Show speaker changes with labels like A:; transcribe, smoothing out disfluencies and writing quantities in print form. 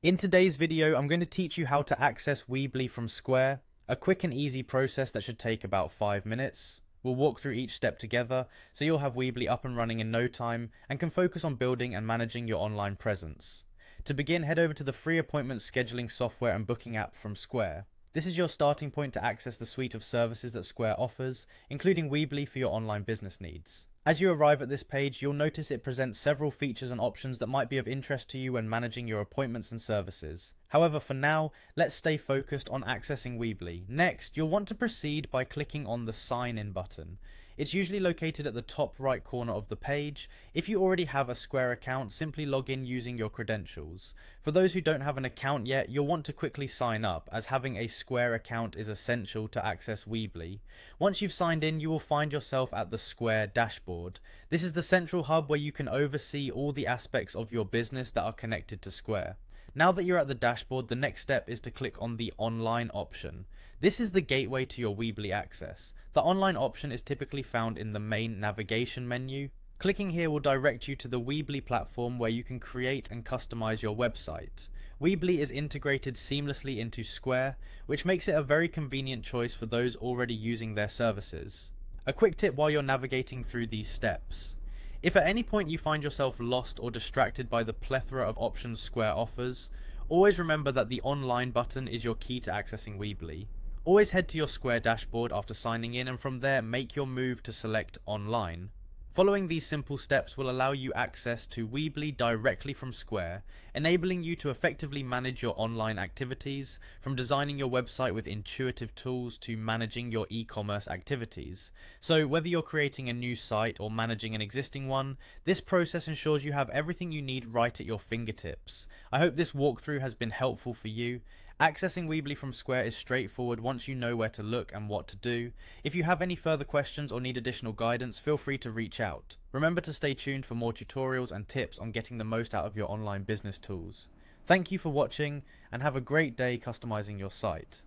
A: In today's video, I'm going to teach you how to access Weebly from Square, a quick and easy process that should take about 5 minutes. We'll walk through each step together, so you'll have Weebly up and running in no time and can focus on building and managing your online presence. To begin, head over to the free appointment scheduling software and booking app from Square. This is your starting point to access the suite of services that Square offers, including Weebly for your online business needs. As you arrive at this page, you'll notice it presents several features and options that might be of interest to you when managing your appointments and services. However, for now, let's stay focused on accessing Weebly. Next, you'll want to proceed by clicking on the Sign In button. It's usually located at the top right corner of the page. If you already have a Square account, simply log in using your credentials. For those who don't have an account yet, you'll want to quickly sign up, as having a Square account is essential to access Weebly. Once you've signed in, you will find yourself at the Square dashboard. This is the central hub where you can oversee all the aspects of your business that are connected to Square. Now that you're at the dashboard, the next step is to click on the online option. This is the gateway to your Weebly access. The online option is typically found in the main navigation menu. Clicking here will direct you to the Weebly platform where you can create and customize your website. Weebly is integrated seamlessly into Square, which makes it a very convenient choice for those already using their services. A quick tip while you're navigating through these steps. If at any point you find yourself lost or distracted by the plethora of options Square offers, always remember that the online button is your key to accessing Weebly. Always head to your Square dashboard after signing in, and from there make your move to select online. Following these simple steps will allow you access to Weebly directly from Square, enabling you to effectively manage your online activities, from designing your website with intuitive tools to managing your e-commerce activities. So whether you're creating a new site or managing an existing one, this process ensures you have everything you need right at your fingertips. I hope this walkthrough has been helpful for you. Accessing Weebly from Square is straightforward once you know where to look and what to do. If you have any further questions or need additional guidance, feel free to reach out. Remember to stay tuned for more tutorials and tips on getting the most out of your online business tools. Thank you for watching, and have a great day customizing your site.